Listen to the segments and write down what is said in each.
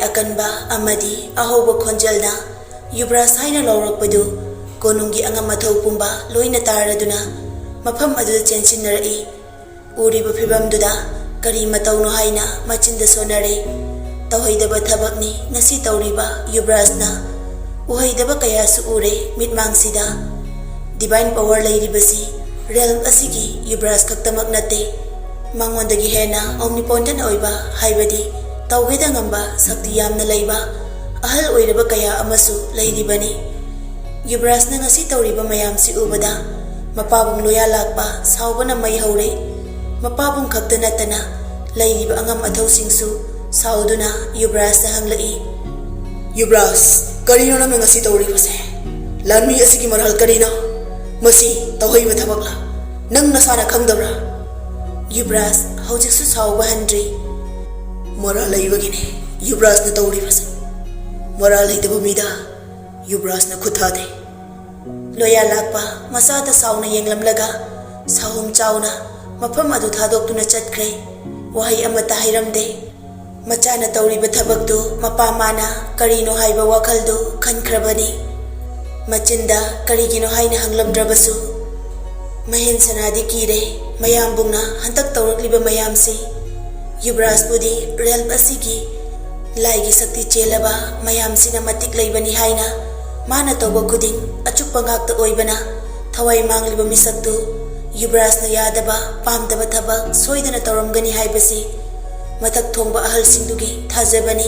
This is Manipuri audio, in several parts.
akanba amadi ahoba khonjalna Yubraj haina lawrakpadu konungi angam mathau pumba loina taraduna mafam aduda chensinnarai uriba phibamduda kari matauno haina machinda sonare tawhaidaba thabakni ngasi tawriba Yubrajna uhaidaba kayasu ure mitmangsida divine power lairibasi realm asigi Yubraj khaktamak nate mangonda hena omnipotent oiba haibadi tawgeda ngamba sakti yamna laiba ahal oiraba kaya amasu lairibani Yubraj na ngasi tawriba mayam si ubada mapabung loya lakba saubana mai haure mapabung khakta natana lairiba angam athau singsu sauduna Yubraj na hanglai Yubraj karino nang ngasi tawribase lanmi asigi marhal karino masi tawhaiba thabakla nang nasana khangdabra Yubraj haujiksu sauba handri mora laibagine Yubraj na tawribase mora laidaba mida Yubraj na khuthade loya lakpa masada sauna yenglamlaga sahum chauna mafam adu thadokuna chatkre wahai amata hairamde machana tawriba thabaktu mapa mana karino haiba wakhaldu khankrabani machinda karigino haina hanglamdrabasu mahen sanadi kire mayam bungna hantak tawrakliba mayamsi Yubraj budi realm asigi laigi sakti chelaba mayamsina matik laibani haina mana tawba kuding achukpa ngakta oibana thawai mangliba misaktu Yubraj na yadaba pamdaba thabak soidana tawramgani haibasi matak thongba ahal singdugi thajabani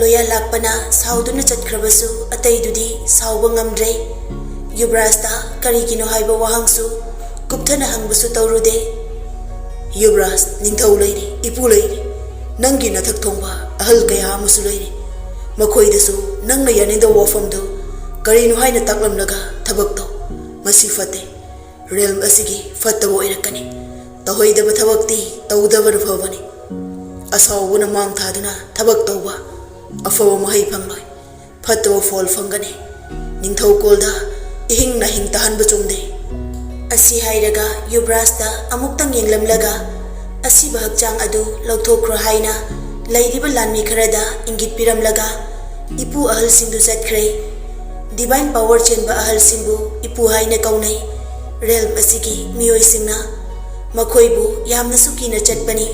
loya lakpana sauduna chatkhrabasu ataidudi sauba ngamdre Yubraj ta karigino haiba wahangsu kupthana hangbasu tawrude Yubraj ningthau leiri ipu leiri nangi nathak thongba ahal kaya amusu leiri makhoidasu nangna yaninda wafamdu karino haina taklamlaga thabakto masi fate realm asigi fattabo irakani tahoidaba thabakti tawdaba rufabani asawuna mang thaduna thabak tawba afawa mahai phangloi fattabo fol phangani ningthau kolda ihing na hing tahanba chumde asi hairaga Yubraj ta amuktang yenglamlaga asiba hakchang adu lawthokra haina lairiba lanmi kharada ingit piramlaga ipu ahal singdu chatkre divine power chenba ahal singbu ipu haina kaunai realm asigi miyoi singna makhoibu yamna sukina chatpani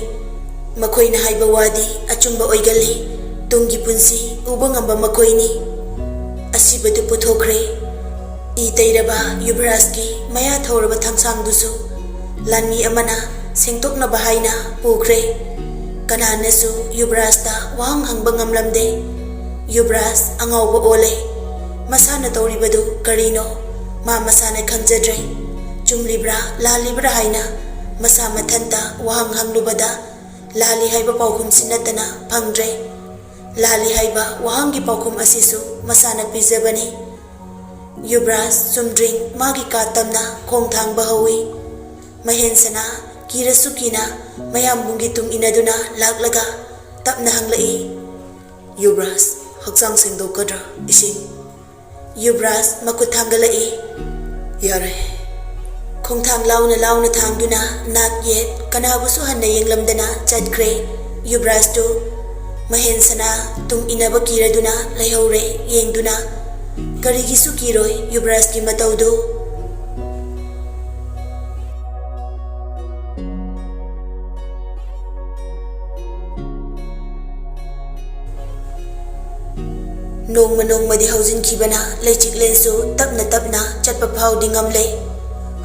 makhoina haiba wadi achumba oigali tungi punsi uba ngamba makhoini asibadu puthokre iteiraba Yubraj ki maya thoraba thamsang dusu lanmi amana sengtokna bahaina pukre kananasu Yubraj ta wahang hangba ngamlamde Yubraj angawba ole masana tawribadu karino ma masana khangjadre chumlibra lalibra haina masa mathanta wahang hanglubada lali haiba paukhum sinatana phangdre lali haiba wahangi paukhum asisu masana pijabani Yubraj chumdring magi katamna khongthang bahawi mahensana kirasukina mayam bungi tung inaduna laklaga tapna hanglai Yubraj hakchang sengdokadra ising Yubraj makut thangalai yare khongthang launa thangduna nak yet kanabusu hanna yenglamdana chatkre Yubraj tu mahensana tung inaba kiraduna laihore yengduna karigisu kiroi Yubraj ki mataudu nong madi haujin khibana leichik lensu tapna chatpa phau dingam le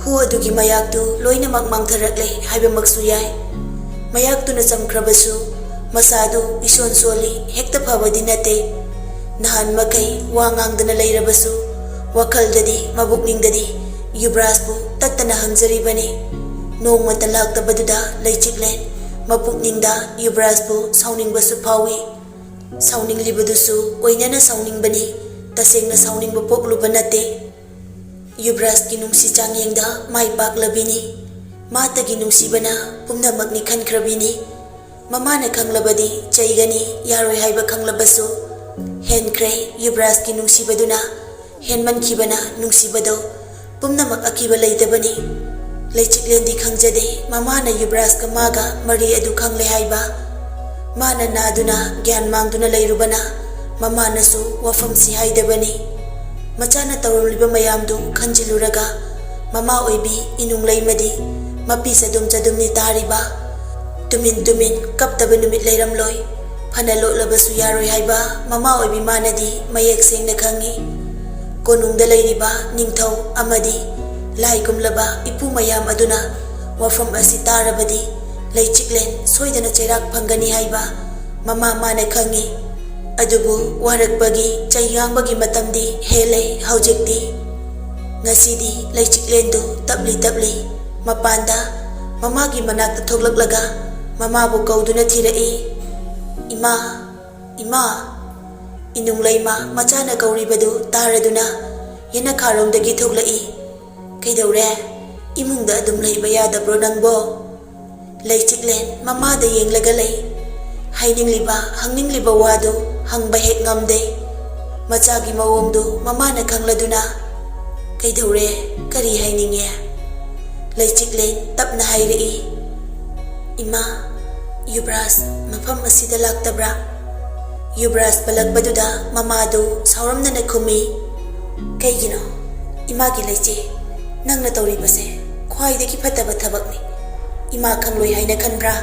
hu adugi mayak tu loina makmang tharak le haiba maksu yai mayak tu na chamkhrabasu masadu ison soli hekta phawadi nate nahan makai wangang dana leirabasu wakal dadi mabukning dadi Yubraj bu tattana hangjari bani nong mata lakta baduda leichik len mabukning da Yubraj bu sauning basu phawi sauning libadusu oinana sauning bani tasengna sauning bapoklu banate Yubraj ki nungsi changyengda mai paklabini mata gi nungsi bana pumna makni khankrabini mamana khanglabadi chaigani yaroi haiba khanglabasu henkre Yubraj ki nungsi baduna henman khibana nungsi bado pumna mak akiba leidabani leichik lendi khangjade mamana Yubraj ka maga mari adu khangle haiba Mana naduna gyan mangduna layrubana mamanasu wafamsi haidabani machana tawriba mayamdu khanjiluraga mama oibi inung laymadi mapisa dum chadumni tariba tumin kaptaba numit layramloi phana lolabasu yaroi haiba mama oibi manadi mayek sengna khangi konungda layriba ningthau amadi lai kumlaba ipu mayam aduna wafam asi tarabadi leichiklen soidana chairak phangani haiba mama mana khangi adubu warakbagi chayyangbagi matamdi hele haujikti ngasidi leichiklen du tabli mapanda mamagi manakta thoklaklaga mama bu kauduna thirai ima inung laima machana kauribadu taraduna yana kharomdagi thoklai kaidawre imungda adum leiba yadabro nangbo leichiklen mama da yenglaga lei hainingliba hangingliba wadu hangba hek ngamde machagi mawongdu mama na khangladuna kaidawre kari haininge leichiklen tapna hairi ima yubras mafam asida laktabra yubras balakbaduda mama du sauramna na khumi kaigino imagi leichi nangna tawribase khwaidagi phataba thabakni ima khangloi haina khanbra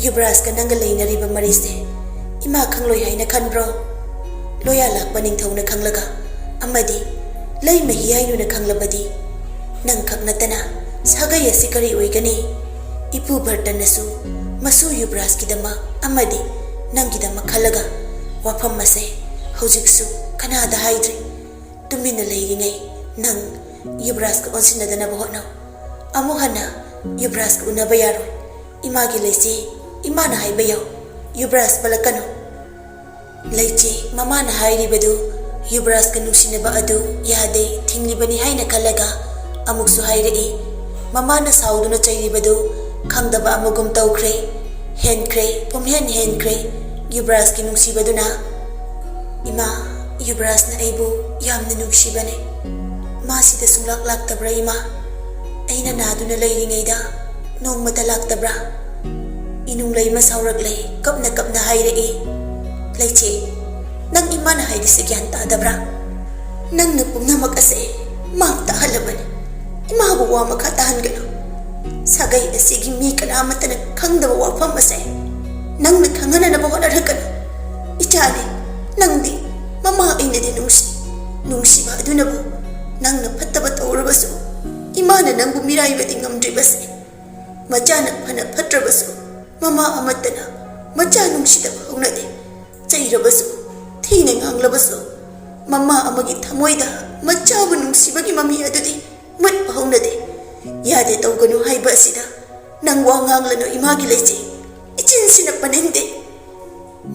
yubras ka nanga leinariba marise ima khangloi haina khanbro loya lakpa ningthona khanglaga amadi lei mahi hainuna khanglabadi nang khaknatana sagai asi kari oigani ipu bhartanasu masu yubras kidama amadi nangidama khalaga wafam mase hojiksu kanada haidri tumina leiringai nang yubras ka onsinadana bahotna amuhana yubras ka unaba yaro imagi leichi imana haibayo yubras balakano leichi mamana hairibadu yubras ka nungsinaba adu yade thinglibani haina khalaga amuksu hairei mamana sauduna chairibadu khangdaba amugum tawkhre henkre pumhen henkre yubras ki nungsibaduna ima yubras na aibu yamna nungsibane masida sunglak laktabra ima aina naduna leiringaida nongmata laktabra inung lay masawraglay kapna hairei leichi nang imana haidisi gyan tadabra nang napumnamak ase magta halabane imabu wa makatahan gano sagai asigi mi kanamata na khangdaba wafam ase nang na khangana na bahonaragano ichani nangdi mama aina di nungsiba adunabu nang na phattaba tawrabasu imana nangbu miraibadi ngamdribase machana phana phatrabasu mama amatana macha nungsidaba haunade chairabasu thina nganglabasu mama amagi thamoida machabu nungsibagi mami adudi matpa haunade yade tawganu haiba asida nang wa nganglano imagi leichi ichinsina panende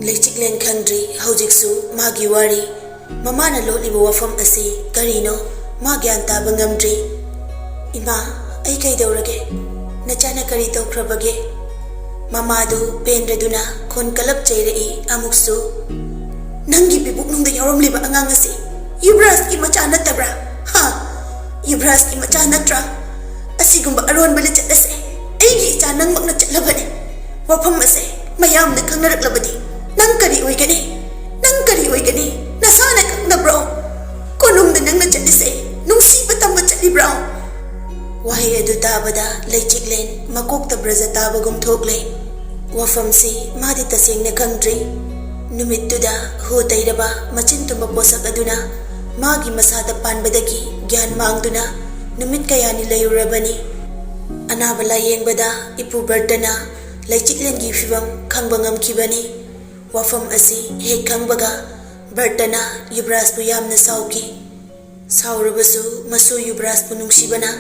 leichiklen khangdri haujiksu magi wari mamana loliba wafam asi karino magyan taba ngamdri ima ai kaidawrage nachana kari tawkrabage mamadu pendraduna khon kalap chairei amuksu nangi bibuk nungda yaramliba angang asi yubras ki macha natabra ha yubras ki macha natra asigumba aron bali chatase aigi cha nang makna chatlabane wafam ase mayam na khangnaraklabadi nang kari oigani nasana khangnabro konungda nang na chatise nungsi batamba chatlibro wahi adu tabada leichiklen makokta braza tabagum thokle wafam si madi tasengna khangdri numittuda hu tairaba machintumba posak aduna magi masada panbadagi gyan mangduna numit kayani layurabani anaba layengbada ipu bardana leichiklen gi fibam khangba ngamkibani wafam asi hek khangbaga bardana yubras bu yamna sauki saurabasu masu yubras bu nungsibana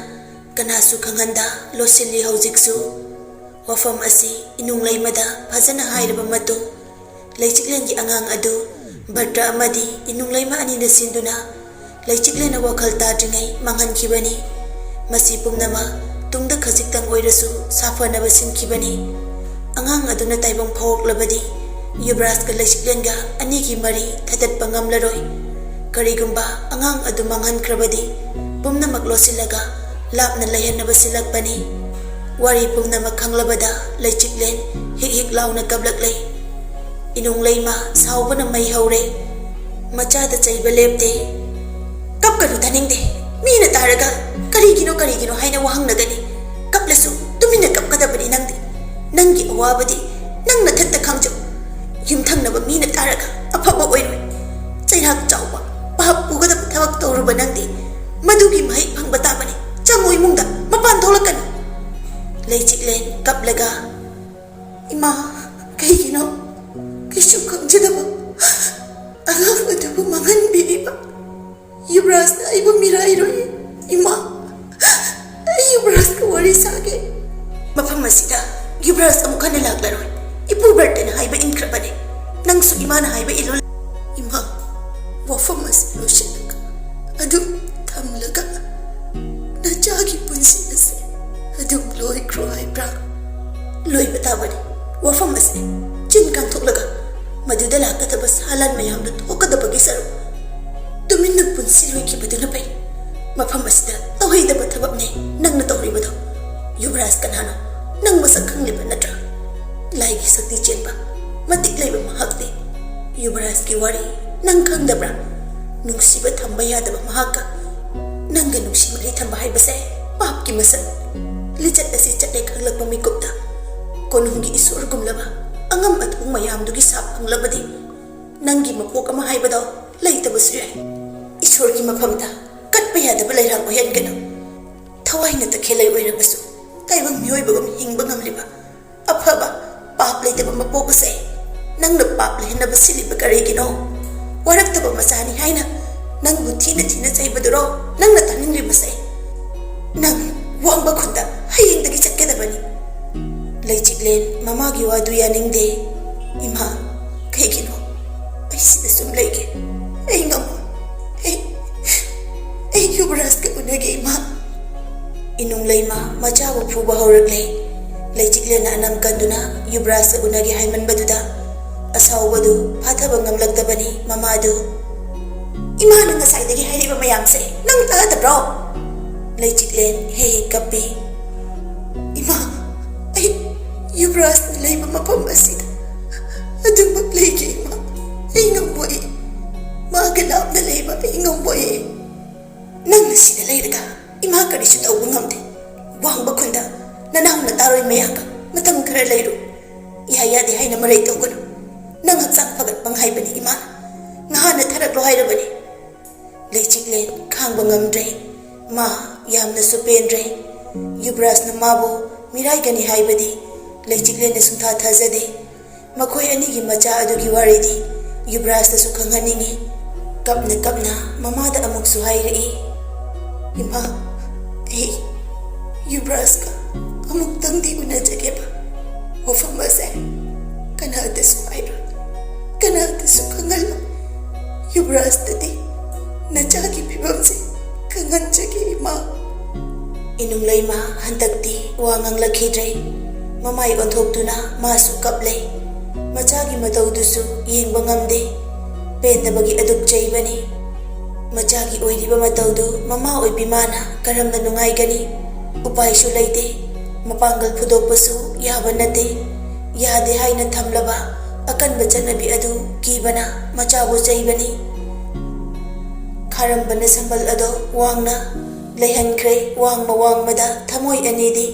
kanasu khanganda losilli haujiksu wafam asi inung laimada phajana hairaba matu leichiklen gi angang adu bardra amadi inung laima ani na sinduna leichiklen na wakhal tadringai manghan kibani masi pumnama tungda khajiktang oirasu safana basin kibani angang aduna taibang phok labadi yubras ka leichiklen ga ani gi mari thatat pangam laroi karigumba angang adu manghan krabadi pumna maklosilaga lapna layan na basilak pani wari pumna makhanglabada leichiklen hik launa kablaklay Inung leima saubana mai haure machada chaiba lepte kapkanu thaningde mina taraga karigino haina wahang nagani kaplasu tumina kapkadabani nangdi nangi awabadi nangna thatta khangjo yumthangnaba mina taraga afaba oiroi chairak chawba pahap pugadab thabak tawruba nangdi madugi mai phangba tabani chamoi mungda mapan tholakkan leichiklen kaplaga ima kaigino kishu kamjadaba agaf adubu mangan biriba Yubras na ibu mirai roi ima Yubras ka wari sage mafam masida Yubras amukana laglaroi ibu birthday na haiba inkrabane nangsu ima na haiba ilol ima wafam masilo sinak adu tamlaga na jagi punsi nase adu loi kro haibra loi batabane wafam masne chin kan thoklaga maduda lagkataba salan mayamda thokadabagi saru tuminna punsi loi ki baduna pai mafam asida tawhaidaba thabakne nangna tawribado Yubras kanhano nang masak khangliba natra laigi sakti chenba matik laiba mahakte Yubras ki wari nang khangdabra nungsiba thamba yadaba mahaka nangga nungsi mari thamba haibase pap ki masak lichat asi chatle khanglakpa mikupta konungi isur gumlaba angam athung mayamdugi sap hanglabadi nangi mapok ama haibado laitaba suyai isur ki mafamta katpa yadaba lairang oyan gano thawaina ta khelai oirabasu taibang mioibagam hingba ngamliba afaba pap laitaba mapok ase nangna pap lehnaba siliba karigino waraktaba masani haina nang buthina thina chaibaduro nangna taninglibase nang wangba khunda hayengdagi chakkedabani leichiklen mamagi wadu yaningde ima kaigino aisida sum leige ai ngam ai Yubras ka unage ima inung leima machabu phuba horagle leichiklen na anam kanduna Yubras ka unage haiman baduda asawbadu phathaba ngamlakdabani mamadu ima nang asaidagi hairiba mayamse nang taadabro leichiklen he kappi ima ai Yubras na leiba mapam asida adumag leige ima ai ngamboy magalap na leiba ai ngamboy nang nasida leiraga ima karisu tawba ngamde wangba khunda nanang na taroy mayaka matam khara leiru yayade haina marai tawganu nang haksan pagat panghaibani ima ngahana tharaklo hairabani leichiklen khangba ngamdre ma yamna supendre Yubras na mabu mirai gani haibadi leichiklen na sungtha thazade makhoi ani gi macha adugi waridi Yubras ta su khanghaningi kapna mamada amuk su hairi ima hey Yubras ka amuk tangdi una jageba wafam ase kanada su haira kanada su khangal Yubras tadi na jagi pibamse kangan jagi ima inung leima hantakti wangang lakhidre mamai onthoptuna masu kaple machagi mataudusu yengba ngamde pendabagi aduk chaibani machagi oiriba mataudu mama oibimana karamna nungai gani upai su leite mapangal phudokpasu yaba nate yade haina thamlaba akan bachanabi adu kibana machabu chaibani kharambana sambal ado wangna leihankre wangmada thamoi anidi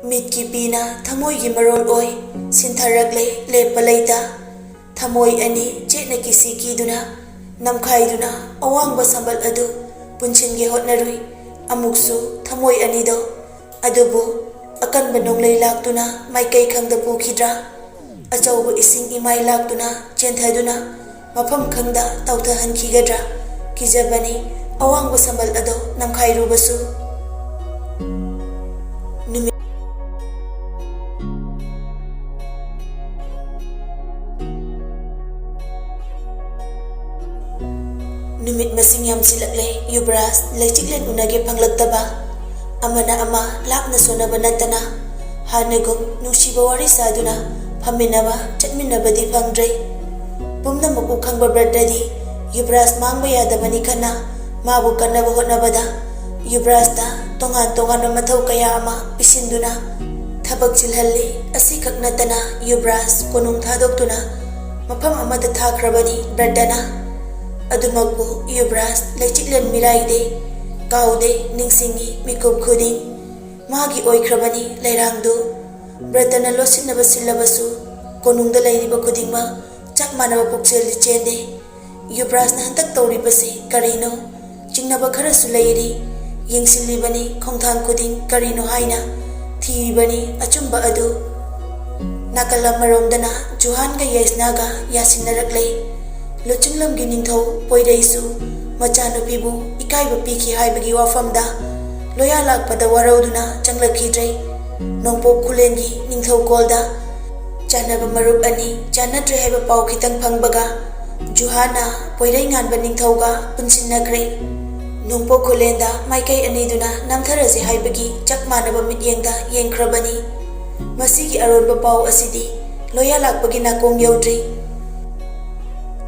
mitki pina thamoi gi marol oi sintharakle lepalaita thamoi ani chena kisi kiduna namkhaiduna awangba sambal adu punchinge hotnarui amuksu thamoi anido adubu akanba nonglei laktuna maikai khangda pukhidra achauba ising imai laktuna chenthaduna mafam khangda tawtha hankigadra kijabani awangba sambal ado namkhairubasu numit masing yam silakle Yubras leichiklen unage panglaktaba amana ama lapna sonaba natana hanagum nungsiba wari saduna phaminaba chatminabadi phangdre pumna mapu khangba bradadi Yubras mangba yadabani khana mabu kanaba hotnabada Yubras ta tongan mathau kaya ama pisinduna thabak chilhalli asi khaknatana Yubras konung thadoktuna mafam amada thakrabani Bradana adumakbu Yubras leichiklen miraide kaude ningsingi mikup khuding magi oikrabani leirangdu Bradana losinaba silabasu konungda leiriba khudingma chak manaba puksel chende Yubras na hantak tawribasi karino jingnaba kharasu leiri yengsilibani khongthang khuding karino haina thibani achumba adu Nakalam Juhan ga Yesnaga Yasinaraklay Luchinglam Giningtho Poidaisu Machano Pibu Ikaiba Piki Haibagi Wafamda Loyalak Padawaroduna Changlakidre Nongpo Kulengi Ningtho Kolda Chanaba Maruk Ani Chanatre Heba Pau Kitang Pangbaga Juhana Poidangan Baningthoga Punsinakre Nongpo Kulenda Maikai Aniduna Namtharazi Haibagi Chakmanaba Mityengda Yengkrabani Masigi Arun Bapau Asidi Loya Lakpagi Nakong Yaudri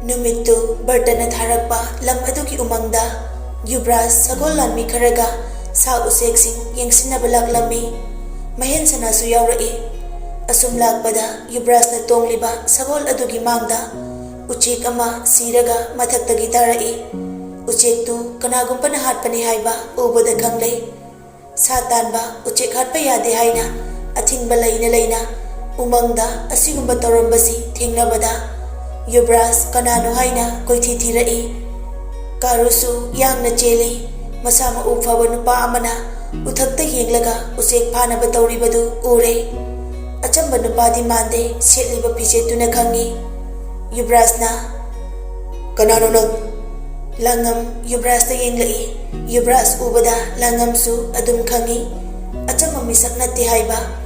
Numitu Bertana Tharakpa Lam Aduki Umangda Yubras Sagol Lanmi Karaga Sa Useksing Yengsinaba Laklami Mahen Sanasu Yaurai Asum Lakpada Yubras na Tongliba Sagol Aduki Mangda Uchik Ama Siraga Mathaktagi Tarai Uchik tu Kanagumpa na Hatpani Haiba Ubada Kanglay Satanba Uchik Hatpa Yade Haina Athingba Laina Umangda Asigumba Torambasi Thingnabada Yubras Kanano Haina Koithi Thirai Karusu Yangna Cheli Masama Ufaba Nupa Amana Uthakta Yenglaga Usek Phanaba Tawribadu Ure Achamba Nupadi Mande Setliba Pichetuna Khangi Yubrasna Kanano Nang Langam Yubrasna Yenglai Yubras Ubada Langamsu Adum Khangi Achamba Misak Natti Haiba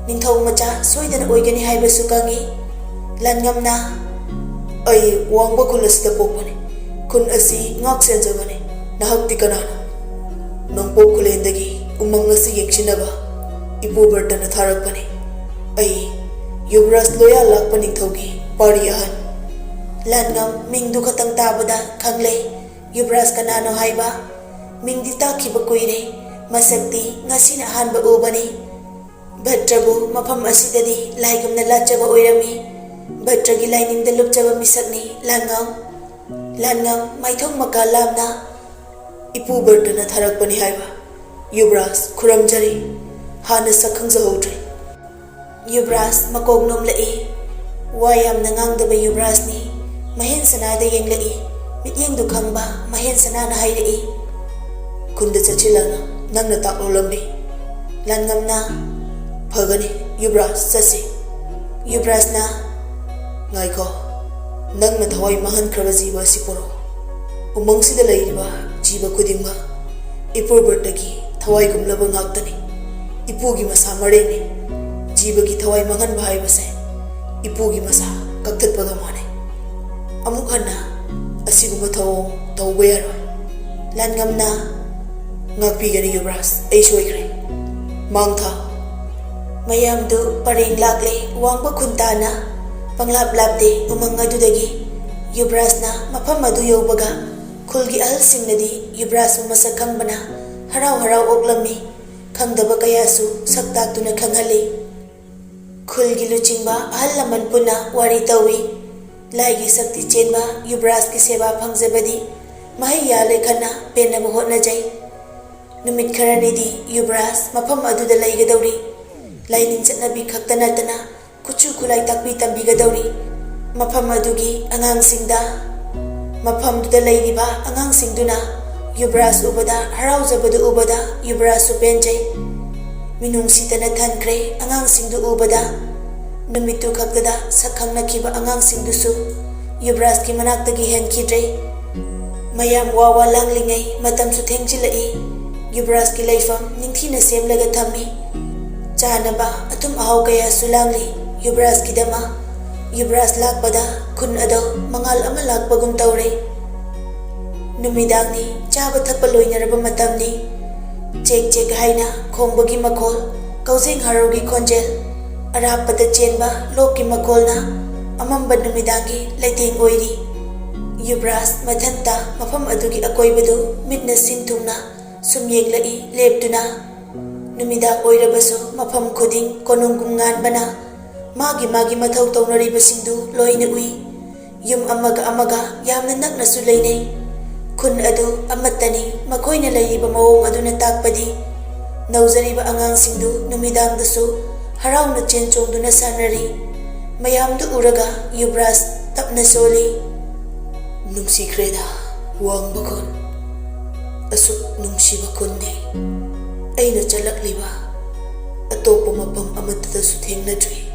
Ningthau Macha Soidana Oigani Haiba Sukangi Langamna Ai Wangba Kulasida Pokpane Kun Asi Ngak Senjabane Nahakti Kanana Nongpo Kulendagi Umang Asi Yekshinaba Ibu Bertana Tharakpane Ai Yubras Loya Lakpa Ningthaugi Pari Ahan Langam Mingdu Khatang Tabada Khanglay Yubras Kanano Haiba Mingdi Takiba Kuire Masakti Ngasina Hanba Ubani Bhatrabu Mafam Asidadi Laigumna Lachaba Oirami Bhatragi Laining the Lupchaba Misakni Langam Maithong Makalamna Ipu Bertana Tharakpani Haiba Yubras Kuramjari Hana Sakhang Zahodri Yubras Makognom Lai Wayam Nangang Yubras ni Mahen Sanada Yenglai Mityeng Dukhangba Mahen Sanana Hairi Kunda Chachilana Nangna Taklo Lambi Langamna Phagani Yubras Sasi Yubras na Ngaiko Nangna Thawai Mahan Kraba Jiba Siporo Umangsida Lairiba Jiba Kudimba Ipur Bertagi Thawai Gumlaba Ngaktani Ipugi Masa Mareni Jibagi Thawai Mahan Bahai Base Ipugi Masa Kaktat Pagamane Amukhana Asiguma Thaw Bayaro Langamna Ngakpigani Yubras Aishoikre Mangtha Mayamdu Pareng Lakle Wangba Kuntana Panglap Lapde Umangadudagi Yubrasna Mapamadu Yobaga Kulgi Ahal Singnadi Yubras Masakhang Bana Harau Oglami Kangdaba Kayasu Saktaktuna Kanghali Kulgi Luchingba Ahal Laman Puna Wari Tawi Laigi Sakti Chenba Yubras Ki Seba Pangzabadi Mahiya Lekhana Penaba Hotnajai Numit Karanidi Yubras Mapam Aduda Laigadawri Laining Chatnabi Khaktanatana Kuchu Kulai Takpi Tambigadawri Mapam Adugi Angang Singda Mapam Duda Lairiba Angang Singduna Yubras Ubada Harauzabadu Ubada Yubras Supenjay Minung Sitana Thankre Angang Singdu Ubada Numitu Khaktada Sakhang Nakiba Angang Singdusu Yubras Ki Manaktagi Henkidre Mayam Wawa Langlingai Matam Suthengchilai Yubras Ki Laifam Ningthina Semlaga Thammi Chanaba Atum Ahau Kaya Sulangli Yubras Kidama Yubras Lakpada Kun Ado Mangal Ama Lakpagum Taure Numidangni Chaba Thakpa Loinaraba Matamni Chek Haina Khongbagi Makol Kauzeng Harogi Konjel Arapada Chenba Loki Makolna Amamba Numidangi Laiteng Oiri Yubras Mathanta Mafam Adugi Akoibadu Midna Sintungna Sumyenglai Leptuna Numida Oirabaso Mafam Kuding Konungum Ngan Bana Magi Mathau Taunaribasingdu Loina Ui Yum amaga yamna naknasu leinay. Khun adu amattani makoina leiriba mawong aduna takpadi nauzariba angangsingdu numidangdasu harauna chenchongduna sanari. Mayamdu uraga Yuvraj tapna soli. Nungsikreda wangba khun. Asuk nungsiba khunne. Aina chalakliba atokpa mapam amatadasu thengnadri.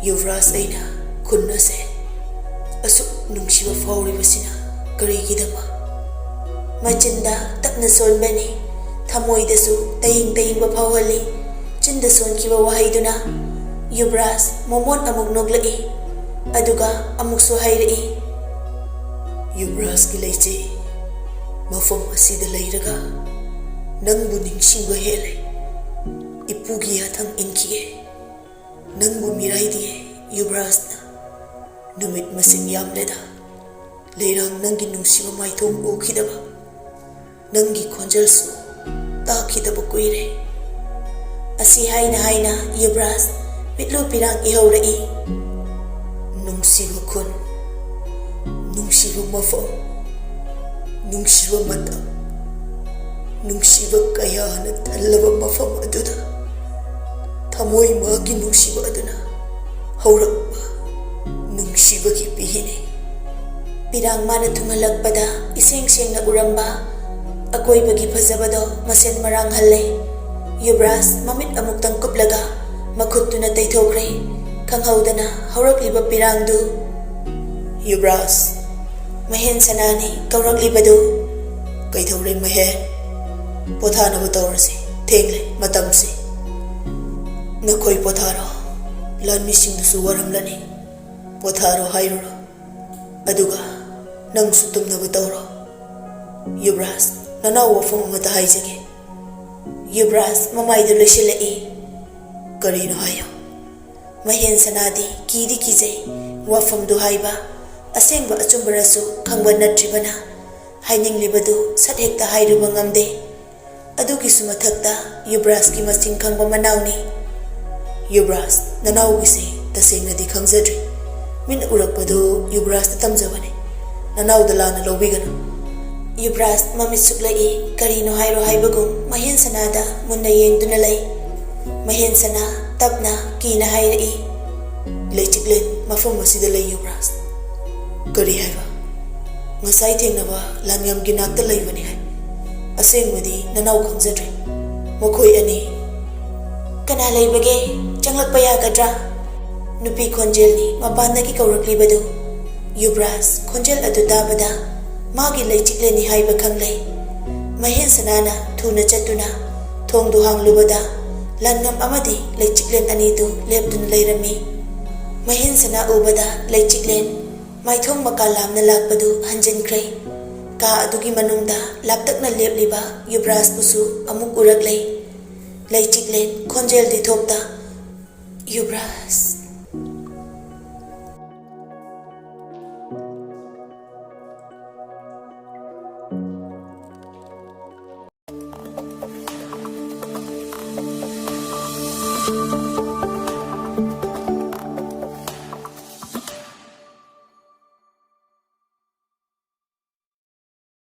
Yuvraj aina khunase asuk nungsiba fauribasina karigidama. Machinda tapna solbani thamoidasu tayingba phawhali. Chinda sonkiba wahaiduna Yuvraj momon amuk noglai aduga amuksu hairai. Yuvraj ki leiche mafam asida leiraga nangbu ningsingba hele ipugi hathang inkiye nangbu mirai diye. Yuvraj na numit masing yamleda leirang nangi nungsiba maithong ukidaba nangi khonjalsu takidaba kuire. Asi haina Yuvraj pitlu pirang ihaurai. Nungsiba khun, nungsiba mafam, nungsiba matam, nungsiba kayana tallaba mafam aduda thamoi magi nungsiba aduna haurakpa nungsiba ki pihine. Pirang mana thungalakpada iseng sengna uramba akoibagi phajabado masen marang halle. Yuvraj mamit amuktang kuplaga makhutuna taithokre khanghaudana haurakliba pirangdu. Yuvraj mahen sanani kauраklibadu kaithore mahen pothanaba tawrase thengle matamse nakhoi potharo lanmisingdusu waramlani potharo hairuro aduga nangsu tumnaba tawro. Yuvraj nanaw wafam amata haijage. Yuvraj mamaidu loisilai. Karino hayo mahen sanadi kidi kijai wafamdu haiba asengba achumbarasu khangba natribana haininglibadu sathekta hairuba ngamde. Adugi sumathakta Yuvraj ki masing khangba manawni. Yuvraj nanaw gise tasengnadi khangjadri min urakpadu Yuvraj ta tamjabane nanaw dalana lobiganu. Yuvraj mamit suklai karino hairo haibagum mahen sanada munna yengduna lay. Mahen sana tapna kina hairai. Leichiklen mafam asida lay Yuvraj. Kari haiba ngasai thengnaba lanyam gi nakta leibani hai asengmadi nanaw khangjadre. Mokhoi ani kana leibage changlakpa yagadra. Nupi khonjelni mapandagi kauraklibadu. Yuvraj khonjel adu tabada magi leichikleni haiba khanglai. Mahen sanana thuna chatuna thongdu hanglubada langam amadi leichiklen anidu lepdun leirami. Mahen sana ubada leichiklen maithong makalamna lakpadu hanjinkre. Ka adugi manungda laptakna lepliba Yuvraj busu amuk uraklai. Leichiklen khonjel di thokta Yuvraj